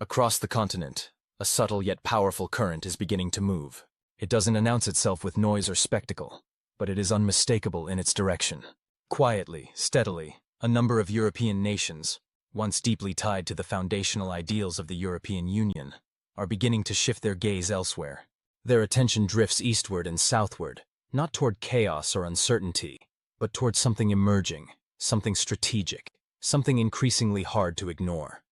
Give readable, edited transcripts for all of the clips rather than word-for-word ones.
Across the continent, a subtle yet powerful current is beginning to move. It doesn't announce itself with noise or spectacle, but it is unmistakable in its direction. Quietly, steadily, a number of European nations, once deeply tied to the foundational ideals of the European Union, are beginning to shift their gaze elsewhere. Their attention drifts eastward and southward, not toward chaos or uncertainty, but toward something emerging, something strategic, something increasingly hard to ignore.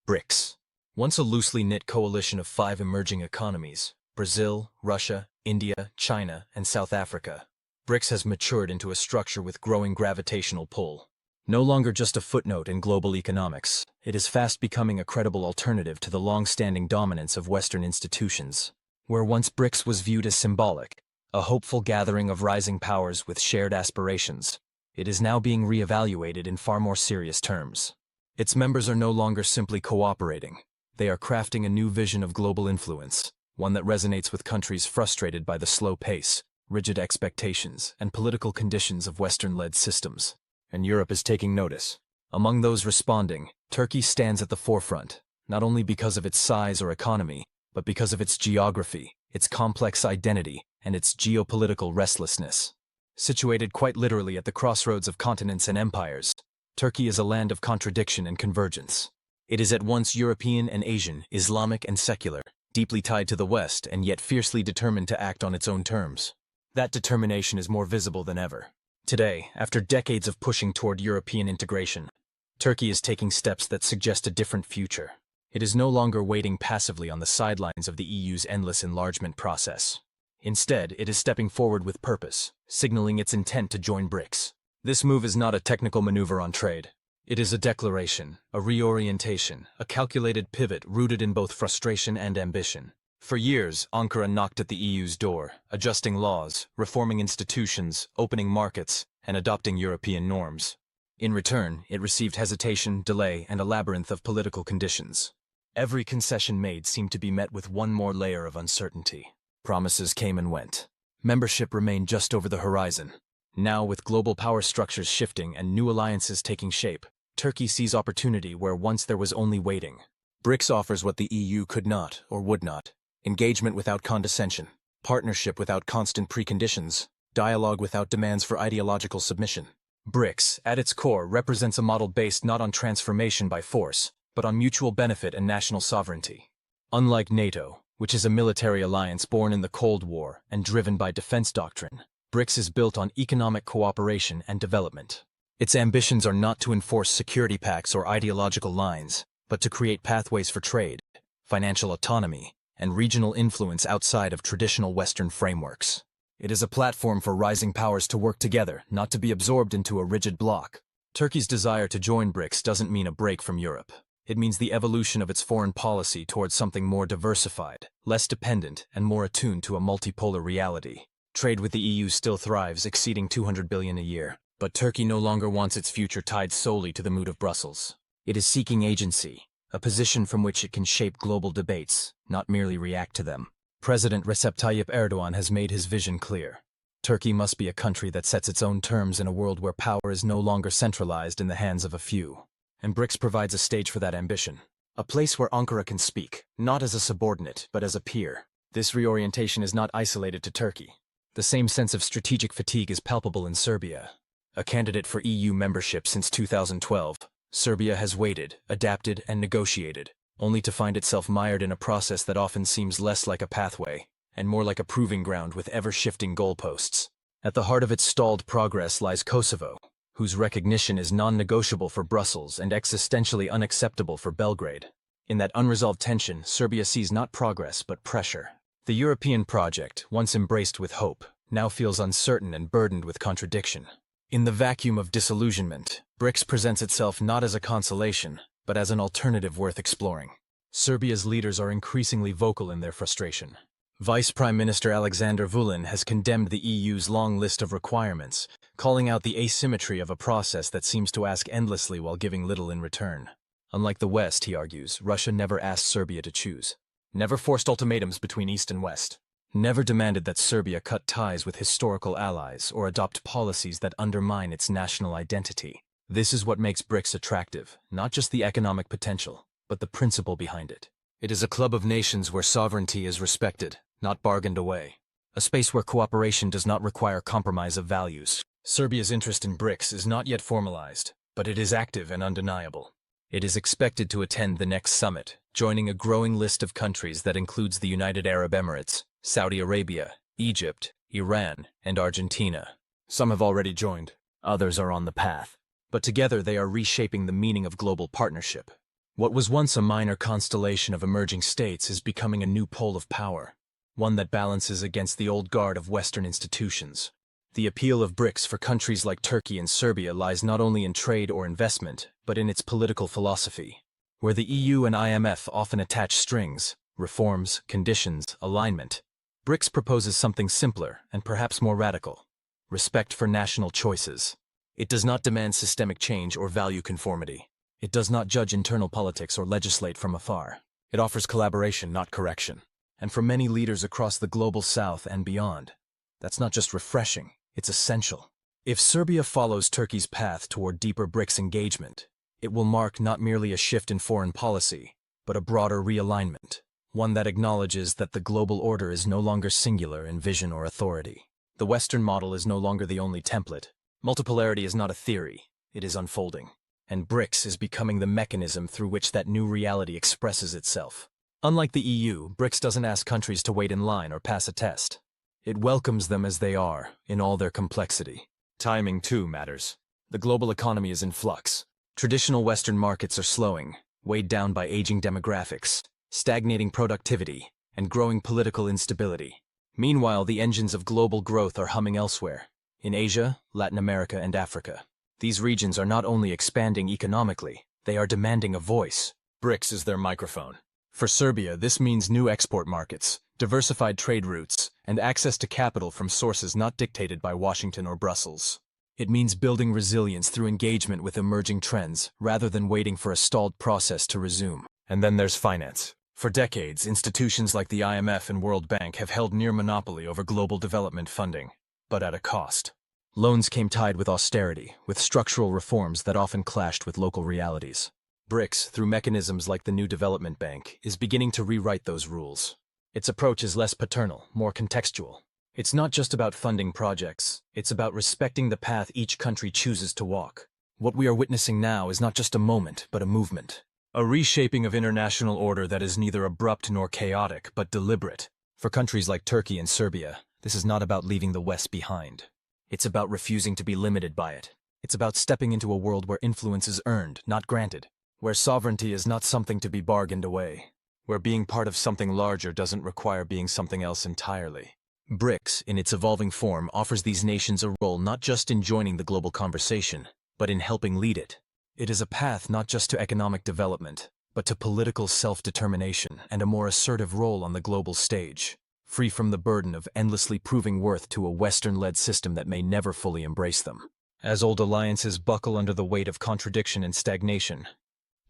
BRICS. Once a loosely knit coalition of 5 emerging economies, Brazil, Russia, India, China, and South Africa, BRICS has matured into a structure with growing gravitational pull. No longer just a footnote in global economics, it is fast becoming a credible alternative to the long-standing dominance of Western institutions. Where once BRICS was viewed as symbolic, a hopeful gathering of rising powers with shared aspirations, it is now being re-evaluated in far more serious terms. Its members are no longer simply cooperating. They are crafting a new vision of global influence, one that resonates with countries frustrated by the slow pace, rigid expectations, and political conditions of Western-led systems. And Europe is taking notice. Among those responding, Turkey stands at the forefront, not only because of its size or economy, but because of its geography, its complex identity, and its geopolitical restlessness. Situated quite literally at the crossroads of continents and empires, Turkey is a land of contradiction and convergence. It is at once European and Asian, Islamic and secular, deeply tied to the West and yet fiercely determined to act on its own terms. That determination is more visible than ever. Today, after decades of pushing toward European integration, Turkey is taking steps that suggest a different future. It is no longer waiting passively on the sidelines of the EU's endless enlargement process. Instead, it is stepping forward with purpose, signaling its intent to join BRICS. This move is not a technical maneuver on trade. It is a declaration, a reorientation, a calculated pivot rooted in both frustration and ambition. For years, Ankara knocked at the EU's door, adjusting laws, reforming institutions, opening markets, and adopting European norms. In return, it received hesitation, delay, and a labyrinth of political conditions. Every concession made seemed to be met with one more layer of uncertainty. Promises came and went. Membership remained just over the horizon. Now, with global power structures shifting and new alliances taking shape, Turkey sees opportunity where once there was only waiting. BRICS offers what the EU could not or would not: engagement without condescension, partnership without constant preconditions, dialogue without demands for ideological submission. BRICS, at its core, represents a model based not on transformation by force, but on mutual benefit and national sovereignty. Unlike NATO, which is a military alliance born in the Cold War and driven by defense doctrine, BRICS is built on economic cooperation and development. Its ambitions are not to enforce security pacts or ideological lines, but to create pathways for trade, financial autonomy, and regional influence outside of traditional Western frameworks. It is a platform for rising powers to work together, not to be absorbed into a rigid bloc. Turkey's desire to join BRICS doesn't mean a break from Europe. It means the evolution of its foreign policy towards something more diversified, less dependent, and more attuned to a multipolar reality. Trade with the EU still thrives, exceeding $200 billion a year. But Turkey no longer wants its future tied solely to the mood of Brussels. It is seeking agency, a position from which it can shape global debates, not merely react to them. President Recep Tayyip Erdogan has made his vision clear. Turkey must be a country that sets its own terms in a world where power is no longer centralized in the hands of a few. And BRICS provides a stage for that ambition. A place where Ankara can speak, not as a subordinate, but as a peer. This reorientation is not isolated to Turkey. The same sense of strategic fatigue is palpable in Serbia. A candidate for EU membership since 2012, Serbia has waited, adapted, and negotiated, only to find itself mired in a process that often seems less like a pathway, and more like a proving ground with ever-shifting goalposts. At the heart of its stalled progress lies Kosovo, whose recognition is non-negotiable for Brussels and existentially unacceptable for Belgrade. In that unresolved tension, Serbia sees not progress but pressure. The European project, once embraced with hope, now feels uncertain and burdened with contradiction. In the vacuum of disillusionment, BRICS presents itself not as a consolation, but as an alternative worth exploring. Serbia's leaders are increasingly vocal in their frustration. Vice Prime Minister Alexander Vulin has condemned the EU's long list of requirements, calling out the asymmetry of a process that seems to ask endlessly while giving little in return. Unlike the West, he argues, Russia never asked Serbia to choose. Never forced ultimatums between East and West. Never demanded that Serbia cut ties with historical allies or adopt policies that undermine its national identity. This is what makes BRICS attractive, not just the economic potential, but the principle behind it. It is a club of nations where sovereignty is respected, not bargained away. A space where cooperation does not require compromise of values. Serbia's interest in BRICS is not yet formalized, but it is active and undeniable. It is expected to attend the next summit, joining a growing list of countries that includes the United Arab Emirates, Saudi Arabia, Egypt, Iran, and Argentina. Some have already joined, others are on the path. But together they are reshaping the meaning of global partnership. What was once a minor constellation of emerging states is becoming a new pole of power, one that balances against the old guard of Western institutions. The appeal of BRICS for countries like Turkey and Serbia lies not only in trade or investment, but in its political philosophy. Where the EU and IMF often attach strings, reforms, conditions, alignment, BRICS proposes something simpler and perhaps more radical: respect for national choices. It does not demand systemic change or value conformity. It does not judge internal politics or legislate from afar. It offers collaboration, not correction. And for many leaders across the global south and beyond, that's not just refreshing, it's essential. If Serbia follows Turkey's path toward deeper BRICS engagement, it will mark not merely a shift in foreign policy, but a broader realignment, one that acknowledges that the global order is no longer singular in vision or authority. The Western model is no longer the only template. Multipolarity is not a theory, it is unfolding. And BRICS is becoming the mechanism through which that new reality expresses itself. Unlike the EU, BRICS doesn't ask countries to wait in line or pass a test. It welcomes them as they are, in all their complexity. Timing, too, matters. The global economy is in flux. Traditional Western markets are slowing, weighed down by aging demographics, stagnating productivity, and growing political instability. Meanwhile, the engines of global growth are humming elsewhere, in Asia, Latin America, and Africa. These regions are not only expanding economically, they are demanding a voice. BRICS is their microphone. For Serbia, this means new export markets, diversified trade routes, and access to capital from sources not dictated by Washington or Brussels. It means building resilience through engagement with emerging trends, rather than waiting for a stalled process to resume. And then there's finance. For decades, institutions like the IMF and World Bank have held near monopoly over global development funding, but at a cost. Loans came tied with austerity, with structural reforms that often clashed with local realities. BRICS, through mechanisms like the new Development Bank, is beginning to rewrite those rules. Its approach is less paternal, more contextual. It's not just about funding projects, it's about respecting the path each country chooses to walk. What we are witnessing now is not just a moment, but a movement. A reshaping of international order that is neither abrupt nor chaotic, but deliberate. For countries like Turkey and Serbia, this is not about leaving the West behind. It's about refusing to be limited by it. It's about stepping into a world where influence is earned, not granted. Where sovereignty is not something to be bargained away. Where being part of something larger doesn't require being something else entirely. BRICS, in its evolving form, offers these nations a role not just in joining the global conversation, but in helping lead it. It is a path not just to economic development, but to political self-determination and a more assertive role on the global stage, free from the burden of endlessly proving worth to a Western-led system that may never fully embrace them. As old alliances buckle under the weight of contradiction and stagnation,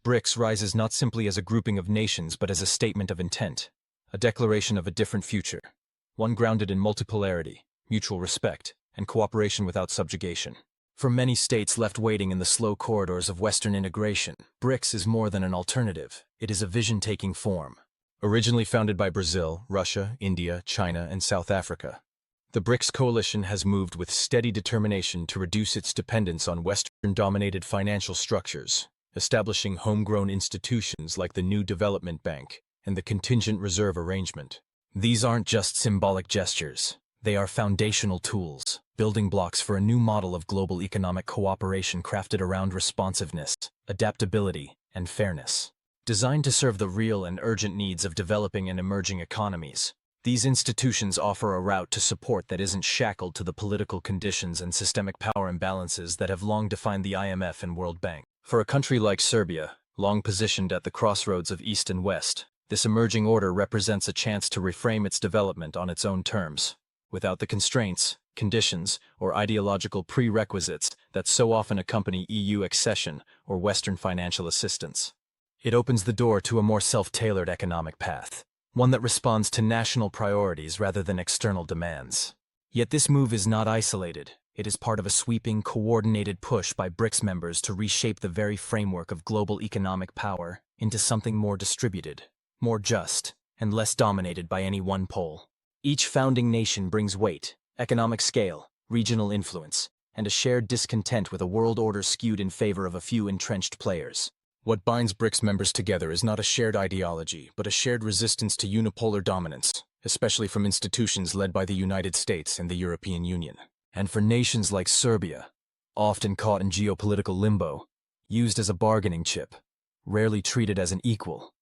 BRICS rises not simply as a grouping of nations but as a statement of intent, a declaration of a different future, one grounded in multipolarity, mutual respect, and cooperation without subjugation. For many states left waiting in the slow corridors of Western integration, BRICS is more than an alternative, it is a vision taking form. Originally founded by Brazil, Russia, India, China, and South Africa, the BRICS coalition has moved with steady determination to reduce its dependence on Western-dominated financial structures, establishing homegrown institutions like the new Development Bank and the Contingent Reserve Arrangement. These aren't just symbolic gestures. They are foundational tools, building blocks for a new model of global economic cooperation crafted around responsiveness, adaptability, and fairness. Designed to serve the real and urgent needs of developing and emerging economies, these institutions offer a route to support that isn't shackled to the political conditions and systemic power imbalances that have long defined the IMF and World Bank. For a country like Serbia, long positioned at the crossroads of East and West, this emerging order represents a chance to reframe its development on its own terms, without the constraints, conditions, or ideological prerequisites that so often accompany EU accession or Western financial assistance. It opens the door to a more self-tailored economic path, one that responds to national priorities rather than external demands. Yet this move is not isolated. It is part of a sweeping, coordinated push by BRICS members to reshape the very framework of global economic power into something more distributed, more just, and less dominated by any one pole. Each founding nation brings weight, economic scale, regional influence, and a shared discontent with a world order skewed in favor of a few entrenched players. What binds BRICS members together is not a shared ideology, but a shared resistance to unipolar dominance, especially from institutions led by the United States and the European Union. And for nations like Serbia, often caught in geopolitical limbo, used as a bargaining chip, rarely treated as an equal,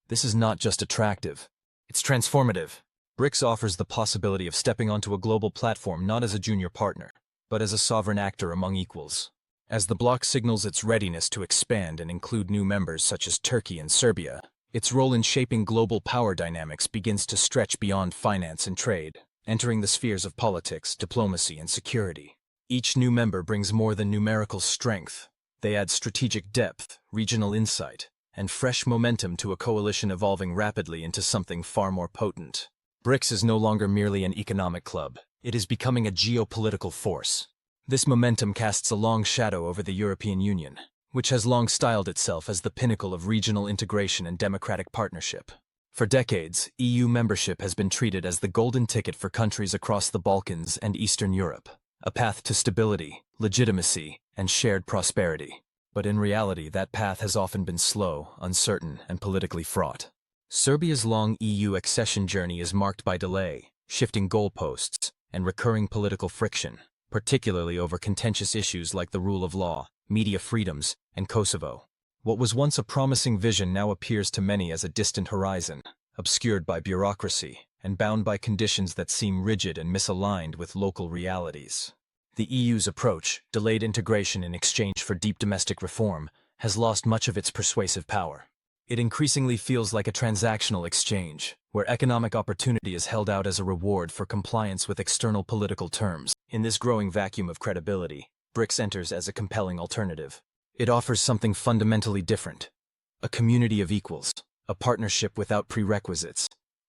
this is not just attractive, it's transformative. BRICS offers the possibility of stepping onto a global platform not as a junior partner, but as a sovereign actor among equals. As the bloc signals its readiness to expand and include new members such as Turkey and Serbia, its role in shaping global power dynamics begins to stretch beyond finance and trade, entering the spheres of politics, diplomacy, and security. Each new member brings more than numerical strength. They add strategic depth, regional insight, and fresh momentum to a coalition evolving rapidly into something far more potent. BRICS is no longer merely an economic club. It is becoming a geopolitical force. This momentum casts a long shadow over the European Union, which has long styled itself as the pinnacle of regional integration and democratic partnership. For decades, EU membership has been treated as the golden ticket for countries across the Balkans and Eastern Europe, a path to stability, legitimacy, and shared prosperity. But in reality, that path has often been slow, uncertain, and politically fraught. Serbia's long EU accession journey is marked by delay, shifting goalposts, and recurring political friction, particularly over contentious issues like the rule of law, media freedoms, and Kosovo. What was once a promising vision now appears to many as a distant horizon, obscured by bureaucracy and bound by conditions that seem rigid and misaligned with local realities. The EU's approach, delayed integration in exchange for deep domestic reform, has lost much of its persuasive power. It increasingly feels like a transactional exchange, where economic opportunity is held out as a reward for compliance with external political terms. In this growing vacuum of credibility, BRICS enters as a compelling alternative. It offers something fundamentally different: a community of equals, a partnership without prerequisites,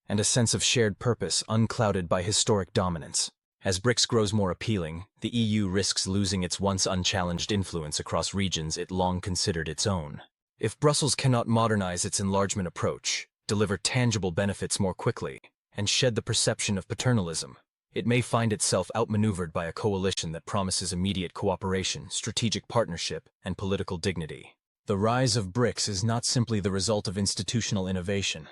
and a sense of shared purpose unclouded by historic dominance. As BRICS grows more appealing, the EU risks losing its once unchallenged influence across regions it long considered its own. If Brussels cannot modernize its enlargement approach, deliver tangible benefits more quickly, and shed the perception of paternalism, it may find itself outmaneuvered by a coalition that promises immediate cooperation, strategic partnership, and political dignity. The rise of BRICS is not simply the result of institutional innovation.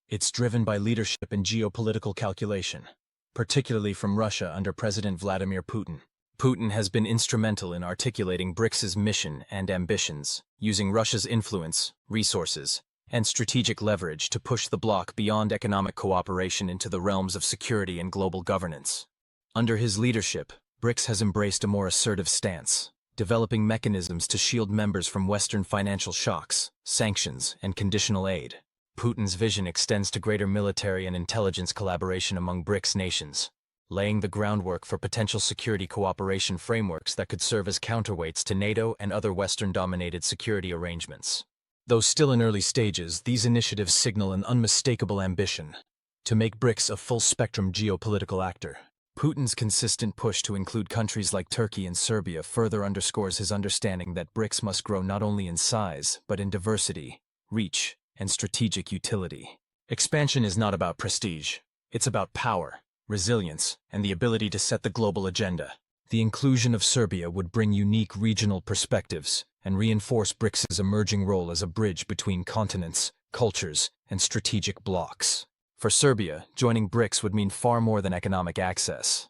It's driven by leadership and geopolitical calculation, particularly from Russia under President Vladimir Putin. Putin has been instrumental in articulating BRICS's mission and ambitions, using Russia's influence, resources, and strategic leverage to push the bloc beyond economic cooperation into the realms of security and global governance. Under his leadership, BRICS has embraced a more assertive stance, developing mechanisms to shield members from Western financial shocks, sanctions, and conditional aid. Putin's vision extends to greater military and intelligence collaboration among BRICS nations, laying the groundwork for potential security cooperation frameworks that could serve as counterweights to NATO and other Western-dominated security arrangements. Though still in early stages, these initiatives signal an unmistakable ambition to make BRICS a full-spectrum geopolitical actor. Putin's consistent push to include countries like Turkey and Serbia further underscores his understanding that BRICS must grow not only in size, but in diversity, reach, and strategic utility. Expansion is not about prestige. It's about power, resilience, and the ability to set the global agenda. The inclusion of Serbia would bring unique regional perspectives and reinforce BRICS's emerging role as a bridge between continents, cultures, and strategic blocs. For Serbia, joining BRICS would mean far more than economic access.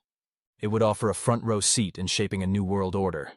It would offer a front-row seat in shaping a new world order,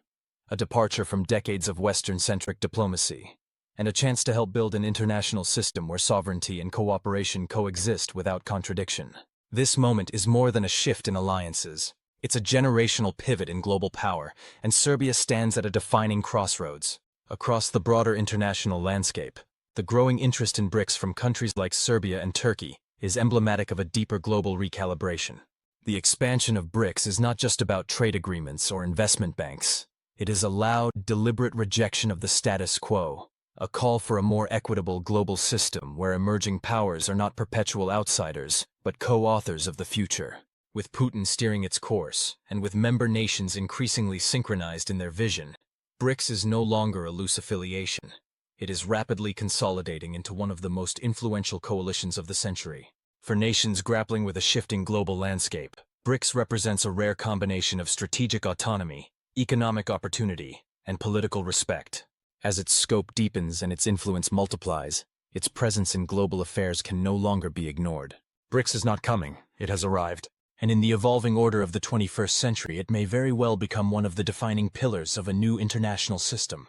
a departure from decades of Western-centric diplomacy, and a chance to help build an international system where sovereignty and cooperation coexist without contradiction. This moment is more than a shift in alliances. It's a generational pivot in global power, and Serbia stands at a defining crossroads. Across the broader international landscape, the growing interest in BRICS from countries like Serbia and Turkey is emblematic of a deeper global recalibration. The expansion of BRICS is not just about trade agreements or investment banks. It is a loud, deliberate rejection of the status quo, a call for a more equitable global system where emerging powers are not perpetual outsiders, but co-authors of the future. With Putin steering its course, and with member nations increasingly synchronized in their vision, BRICS is no longer a loose affiliation. It is rapidly consolidating into one of the most influential coalitions of the century. For nations grappling with a shifting global landscape, BRICS represents a rare combination of strategic autonomy, economic opportunity, and political respect. As its scope deepens and its influence multiplies, its presence in global affairs can no longer be ignored. BRICS is not coming, it has arrived. And in the evolving order of the 21st century, it may very well become one of the defining pillars of a new international system.